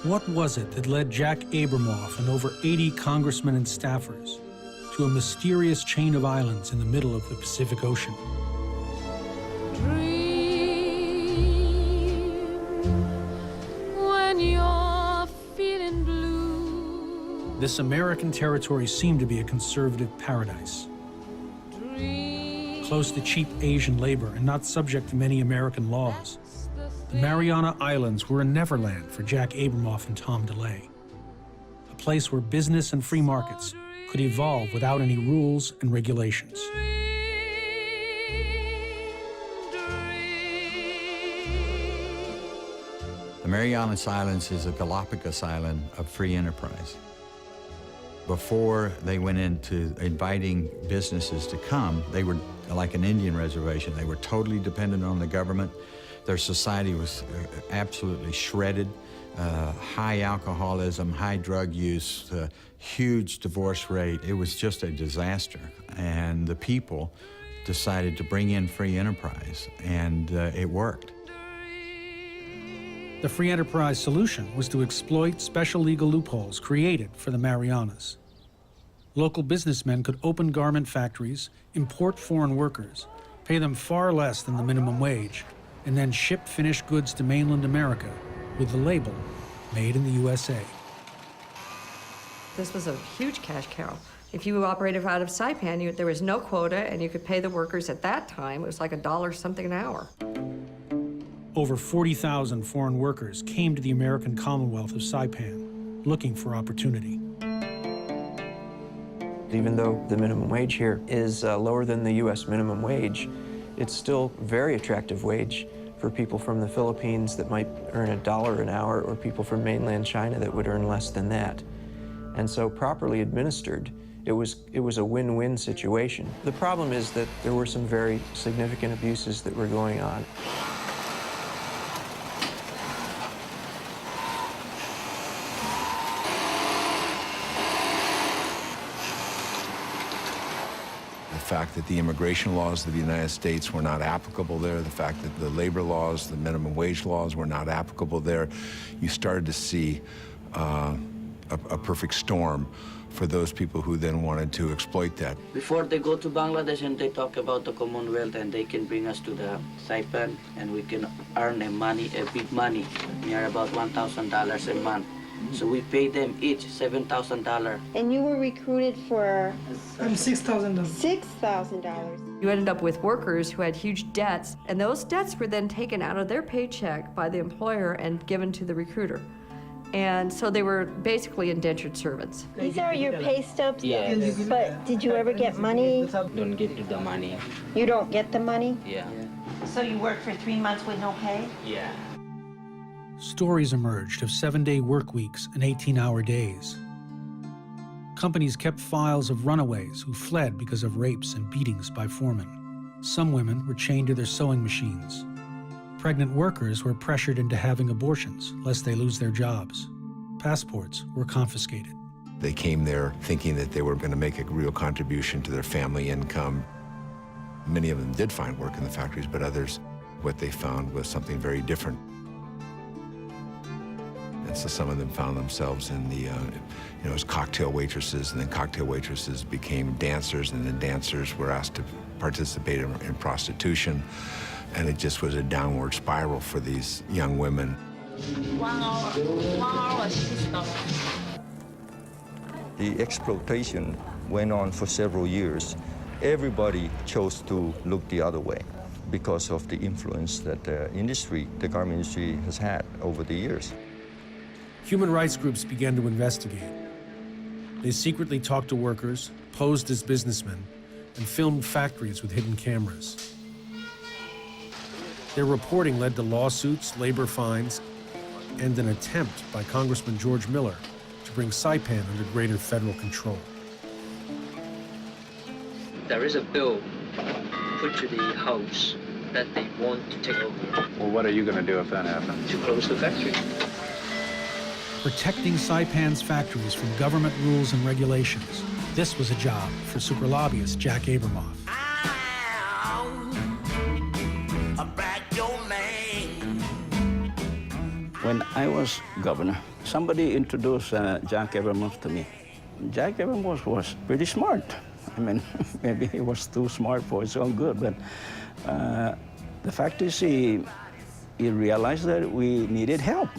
What was it that led Jack Abramoff and over 80 congressmen and staffers to a mysterious chain of islands in the middle of the Pacific Ocean? This American territory seemed to be a conservative paradise. Close to cheap Asian labor and not subject to many American laws, the Mariana Islands were a neverland for Jack Abramoff and Tom DeLay. A place where business and free markets could evolve without any rules and regulations. The Marianas Islands is a Galapagos island of free enterprise. Before they went into inviting businesses to come, they were like an Indian reservation. They were totally dependent on the government. Their society was absolutely shredded. High alcoholism, high drug use, huge divorce rate. It was just a disaster. And the people decided to bring in free enterprise, and it worked. The free enterprise solution was to exploit special legal loopholes created for the Marianas. Local businessmen could open garment factories, import foreign workers, pay them far less than the minimum wage, and then ship finished goods to mainland America with the label, Made in the USA. This was a huge cash cow. If you operated out of Saipan, there was no quota, and you could pay the workers at that time. It was like $1 something an hour. Over 40,000 foreign workers came to the American Commonwealth of Saipan looking for opportunity. Even though the minimum wage here is lower than the U.S. minimum wage, it's still a very attractive wage for people from the Philippines that might earn $1 an hour, or people from mainland China that would earn less than that. And so properly administered, it was a win-win situation. The problem is that there were some very significant abuses that were going on. The fact that the immigration laws of the United States were not applicable there, the fact that the labor laws, the minimum wage laws were not applicable there, you started to see a perfect storm for those people who then wanted to exploit that. Before they go to Bangladesh and they talk about the Commonwealth, and they can bring us to the Saipan and we can earn a big money, near about $1,000 a month. So we pay them each $7,000. And you were recruited for $6,000. $6,000. You ended up with workers who had huge debts, and those debts were then taken out of their paycheck by the employer and given to the recruiter. And so they were basically indentured servants. These are your pay stubs? Yeah. But did you ever get money? Don't get the money. You don't get the money? Yeah. So you worked for 3 months with no pay? Yeah. Stories emerged of 7-day work weeks and 18-hour days. Companies kept files of runaways who fled because of rapes and beatings by foremen. Some women were chained to their sewing machines. Pregnant workers were pressured into having abortions lest they lose their jobs. Passports were confiscated. They came there thinking that they were going to make a real contribution to their family income. Many of them did find work in the factories, but others, what they found was something very different. And so some of them found themselves in the, as cocktail waitresses, and then cocktail waitresses became dancers, and then dancers were asked to participate in prostitution. And it just was a downward spiral for these young women. 1 hour. 1 hour, $6. The exploitation went on for several years. Everybody chose to look the other way because of the influence that the garment industry has had over the years. Human rights groups began to investigate. They secretly talked to workers, posed as businessmen, and filmed factories with hidden cameras. Their reporting led to lawsuits, labor fines, and an attempt by Congressman George Miller to bring Saipan under greater federal control. There is a bill put to the House that they want to take over. Well, what are you going to do if that happens? To close the factory. Protecting Saipan's factories from government rules and regulations. This was a job for super lobbyist Jack Abramoff. When I was governor, Somebody introduced Jack Abramoff to me. Jack Abramoff was pretty smart. I mean, maybe he was too smart for his own good, but the fact is he realized that we needed help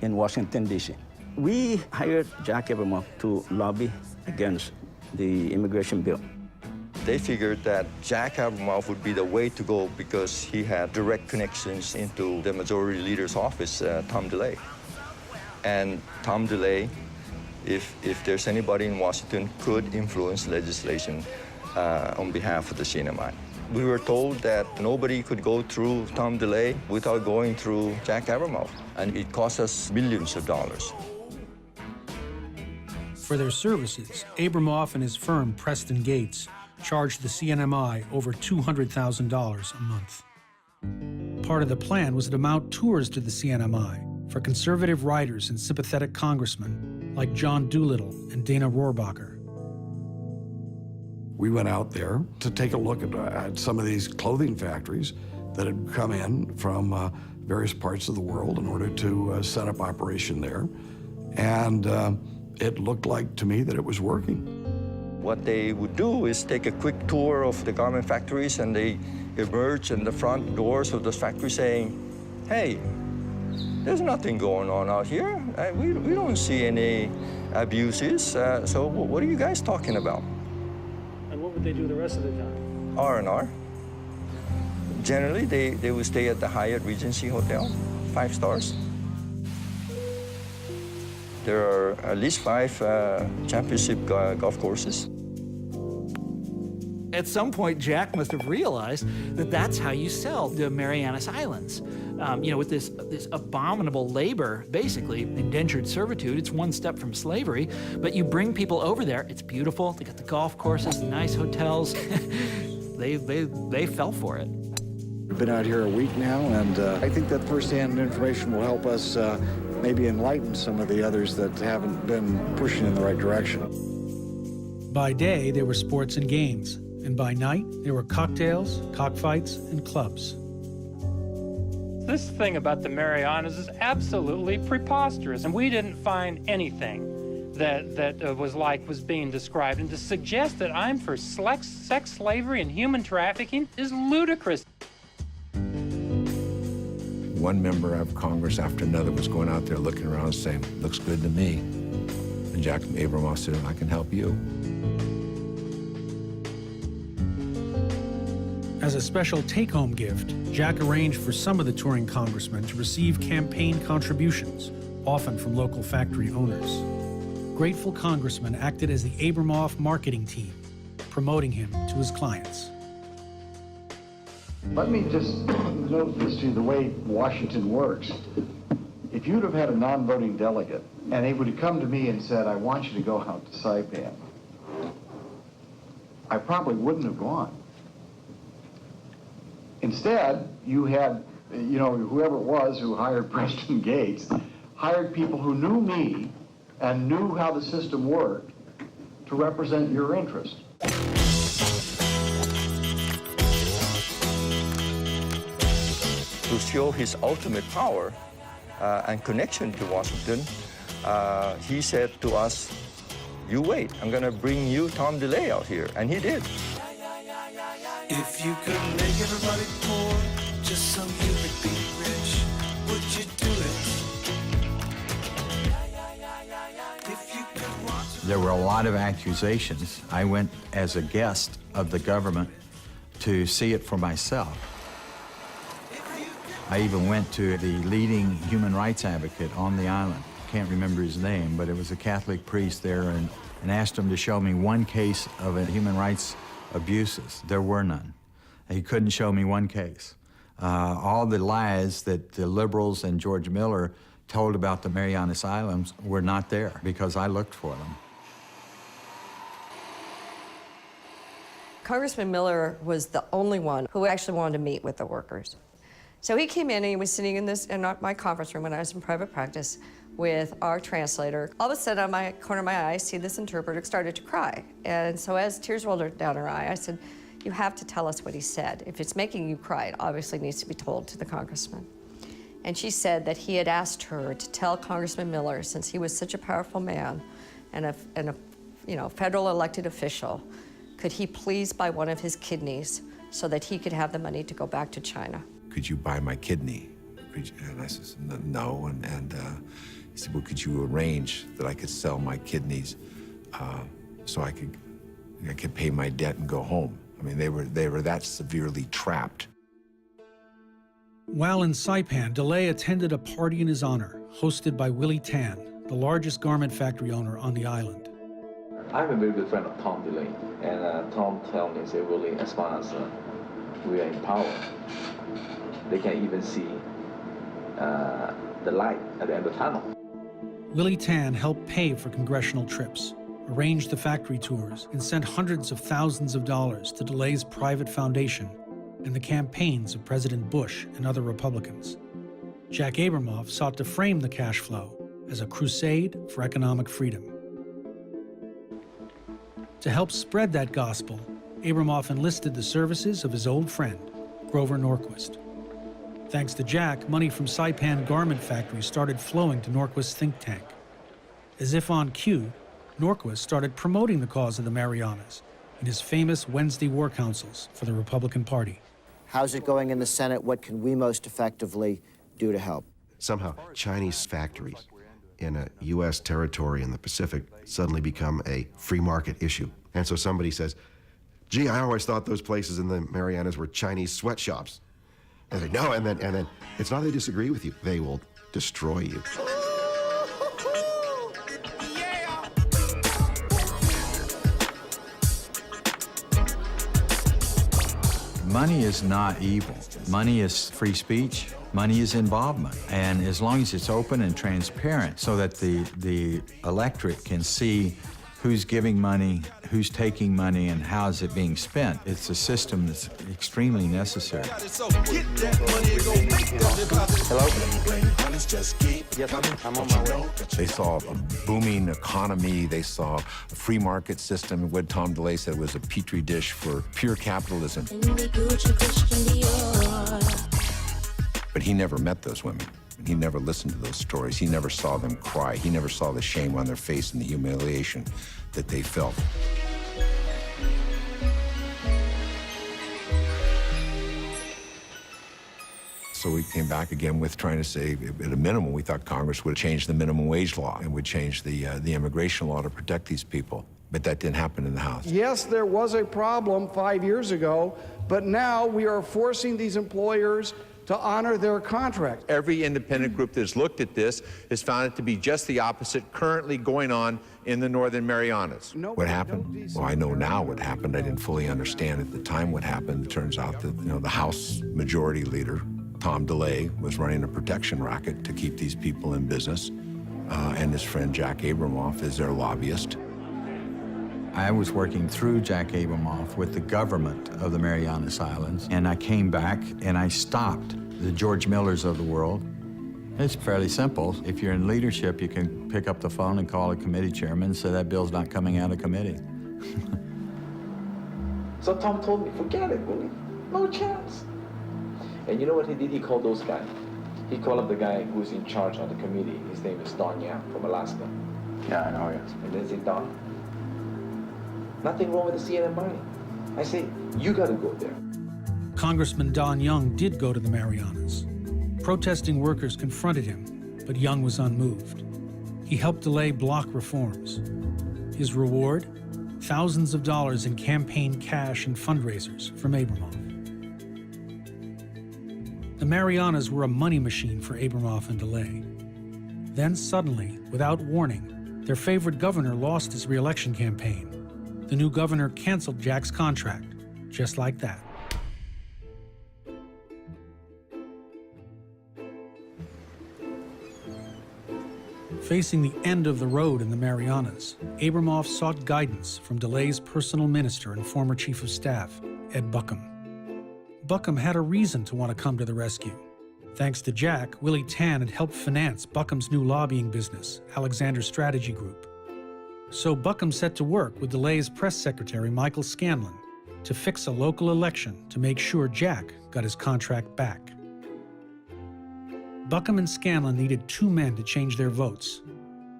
in Washington, D.C. We hired Jack Abramoff to lobby against the immigration bill. They figured that Jack Abramoff would be the way to go because he had direct connections into the majority leader's office, Tom DeLay. And Tom DeLay, if there's anybody in Washington, could influence legislation on behalf of the CNMI. We were told that nobody could go through Tom DeLay without going through Jack Abramoff, and it cost us millions of dollars. For their services, Abramoff and his firm, Preston Gates, charged the CNMI over $200,000 a month. Part of the plan was to mount tours to the CNMI for conservative writers and sympathetic congressmen like John Doolittle and Dana Rohrabacher. We went out there to take a look at some of these clothing factories that had come in from various parts of the world in order to set up operation there. And it looked like to me that it was working. What they would do is take a quick tour of the garment factories, and they emerge in the front doors of those factories saying, hey, there's nothing going on out here. We don't see any abuses, so what are you guys talking about? And what would they do the rest of the time? R&R. Generally, they would stay at the Hyatt Regency Hotel, 5 stars. There are at least 5 championship golf courses. At some point, Jack must have realized that that's how you sell the Marianas Islands. You know, with this abominable labor, basically, indentured servitude, it's one step from slavery, but you bring people over there, it's beautiful, they got the golf courses, the nice hotels. they fell for it. We've been out here a week now, and I think that firsthand information will help us maybe enlighten some of the others that haven't been pushing in the right direction. By day, there were sports and games, and by night, there were cocktails, cockfights, and clubs. This thing about the Marianas is absolutely preposterous, and we didn't find anything that was being described. And to suggest that I'm for sex slavery and human trafficking is ludicrous. One member of Congress after another was going out there looking around saying, looks good to me. And Jack Abramoff said, I can help you. As a special take-home gift, Jack arranged for some of the touring congressmen to receive campaign contributions, often from local factory owners. Grateful congressmen acted as the Abramoff marketing team, promoting him to his clients. Let me just note this to you, the way Washington works. If you'd have had a non-voting delegate, and they would have come to me and said, I want you to go out to Saipan, I probably wouldn't have gone. Instead, you had, whoever it was who hired Preston Gates, hired people who knew me and knew how the system worked to represent your interest. To show his ultimate power and connection to Washington, he said to us, you wait, I'm gonna bring you Tom DeLay out here, and he did. If you could make everybody poor, just so you could be rich, would you do it? There were a lot of accusations. I went as a guest of the government to see it for myself. I even went to the leading human rights advocate on the island. Can't remember his name, but it was a Catholic priest there, and asked him to show me one case of a human rights abuses. There were none. He couldn't show me one case. All the lies that the liberals and George Miller told about the Marianas Islands were not there because I looked for them. Congressman Miller was the only one who actually wanted to meet with the workers. So he came in and he was sitting in my conference room when I was in private practice with our translator. All of a sudden, on my corner of my eye, I see this interpreter started to cry. And so as tears rolled down her eye, I said, you have to tell us what he said. If it's making you cry, it obviously needs to be told to the congressman. And she said that he had asked her to tell Congressman Miller, since he was such a powerful man and a federal elected official, could he please buy one of his kidneys so that he could have the money to go back to China? Could you buy my kidney? And I said, no. And he said, well, could you arrange that I could sell my kidneys so I could pay my debt and go home? I mean, they were that severely trapped. While in Saipan, DeLay attended a party in his honor, hosted by Willie Tan, the largest garment factory owner on the island. I'm a very good friend of Tom DeLay, and Tom told me, say, Willie, as far as we are in power, they can even see the light at the end of the tunnel. Willie Tan helped pay for congressional trips, arranged the factory tours, and sent hundreds of thousands of dollars to DeLay's private foundation and the campaigns of President Bush and other Republicans. Jack Abramoff sought to frame the cash flow as a crusade for economic freedom. To help spread that gospel, Abramoff enlisted the services of his old friend, Grover Norquist. Thanks to Jack, money from Saipan garment factories started flowing to Norquist's think tank. As if on cue, Norquist started promoting the cause of the Marianas in his famous Wednesday war councils for the Republican Party. How's it going in the Senate? What can we most effectively do to help? Somehow, Chinese factories in a U.S. territory in the Pacific suddenly become a free market issue. And so somebody says, gee, I always thought those places in the Marianas were Chinese sweatshops. And they no, and then it's not they disagree with you, they will destroy you. Money is not evil. Money is free speech. Money is involvement. And as long as it's open and transparent so that the electorate can see who's giving money, who's taking money, and how is it being spent, it's a system that's extremely necessary. Hello? Yes, I'm on my way. They saw a booming economy. They saw a free market system. What Tom DeLay said was a petri dish for pure capitalism. But he never met those women. He never listened to those stories. He never saw them cry. He never saw the shame on their face and the humiliation that they felt. So we came back again with trying to say, at a minimum, we thought Congress would change the minimum wage law and would change the immigration law to protect these people. But that didn't happen in the House. Yes, there was a problem 5 years ago, but now we are forcing these employers to honor their contract. Every independent group that's looked at this has found it to be just the opposite currently going on in the Northern Marianas. What happened? Well, I know now what happened. I didn't fully understand at the time what happened. It turns out that, the House Majority Leader, Tom DeLay, was running a protection racket to keep these people in business, and his friend Jack Abramoff is their lobbyist. I was working through Jack Abramoff with the government of the Marianas Islands, and I came back and I stopped the George Millers of the world. It's fairly simple. If you're in leadership, you can pick up the phone and call a committee chairman and say that bill's not coming out of committee. So Tom told me, forget it, Willie. No chance. And you know what he did? He called those guys. He called up the guy who's in charge of the committee. His name is Don Yap from Alaska. Yeah, I know, yes. And then say, Don, nothing wrong with the CNN money. I say, you got to go there. Congressman Don Young did go to the Marianas. Protesting workers confronted him, but Young was unmoved. He helped delay block reforms. His reward? Thousands of dollars in campaign cash and fundraisers from Abramoff. The Marianas were a money machine for Abramoff and DeLay. Then suddenly, without warning, their favorite governor lost his re-election campaign. The new governor canceled Jack's contract, just like that. Facing the end of the road in the Marianas, Abramoff sought guidance from DeLay's personal minister and former chief of staff, Ed Buckham. Buckham had a reason to want to come to the rescue. Thanks to Jack, Willie Tan had helped finance Buckham's new lobbying business, Alexander Strategy Group. So Buckham set to work with DeLay's press secretary, Michael Scanlon, to fix a local election to make sure Jack got his contract back. Buckham and Scanlon needed 2 men to change their votes.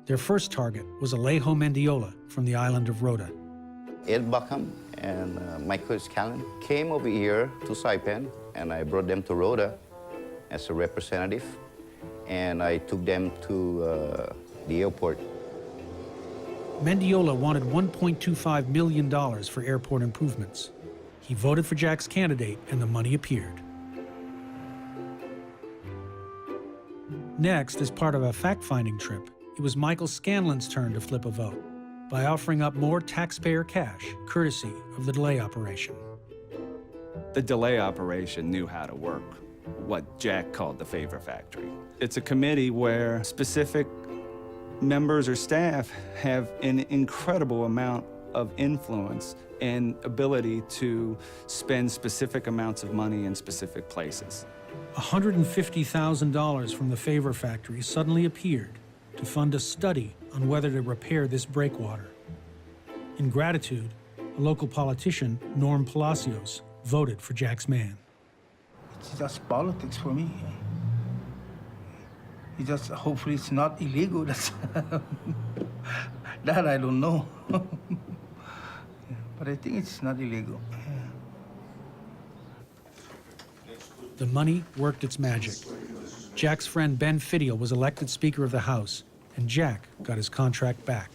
Their first target was Alejo Mendiola from the island of Rota. Ed Buckham and Michael Scanlon came over here to Saipan, and I brought them to Rota as a representative, and I took them to the airport. Mendiola wanted $1.25 million for airport improvements. He voted for Jack's candidate, and the money appeared. Next, as part of a fact-finding trip, it was Michael Scanlon's turn to flip a vote by offering up more taxpayer cash, courtesy of the delay operation. The delay operation knew how to work what Jack called the favor factory. It's a committee where specific members or staff have an incredible amount of influence and ability to spend specific amounts of money in specific places. $150,000 from the favor factory suddenly appeared to fund a study on whether to repair this breakwater. In gratitude, a local politician, Norm Palacios, voted for Jack's man. It's just politics for me. It's just, hopefully it's not illegal. That's that I don't know. But I think it's not illegal. The money worked its magic. Jack's friend Ben Fiddiel was elected Speaker of the House, and Jack got his contract back.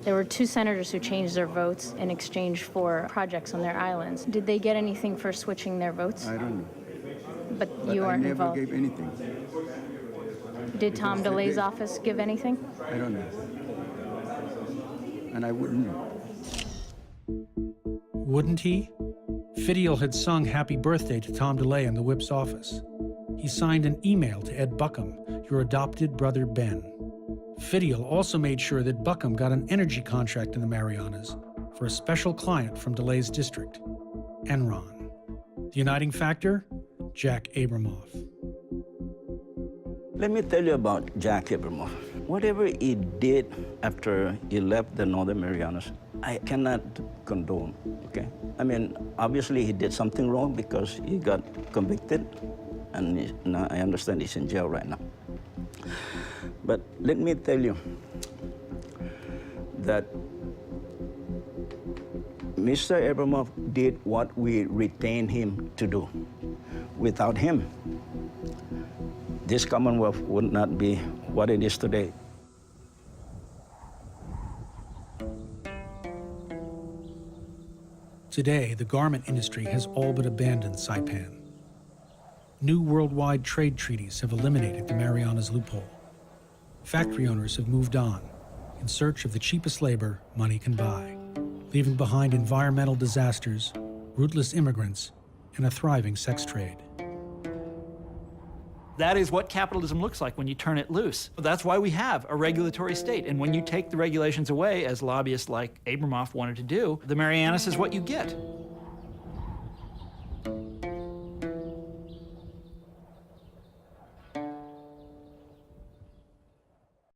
There were 2 senators who changed their votes in exchange for projects on their islands. Did they get anything for switching their votes? I don't know. But you weren't involved? I never gave anything. Did Tom DeLay's office give anything? I don't know. And I wouldn't know. Wouldn't he? Fiddiel had sung Happy Birthday to Tom DeLay in the whip's office. He signed an email to Ed Buckham, your adopted brother Ben. Fiddiel also made sure that Buckham got an energy contract in the Marianas for a special client from DeLay's district, Enron. The uniting factor? Jack Abramoff. Let me tell you about Jack Abramoff. Whatever he did after he left the Northern Marianas, I cannot condone, okay? I mean, obviously he did something wrong because he got convicted, and now I understand he's in jail right now. But let me tell you that Mr. Abramoff did what we retained him to do. Without him, this Commonwealth would not be what it is today. Today, the garment industry has all but abandoned Saipan. New worldwide trade treaties have eliminated the Marianas loophole. Factory owners have moved on in search of the cheapest labor money can buy, leaving behind environmental disasters, rootless immigrants, and a thriving sex trade. That is what capitalism looks like when you turn it loose. That's why we have a regulatory state. And when you take the regulations away, as lobbyists like Abramoff wanted to do, the Marianas is what you get.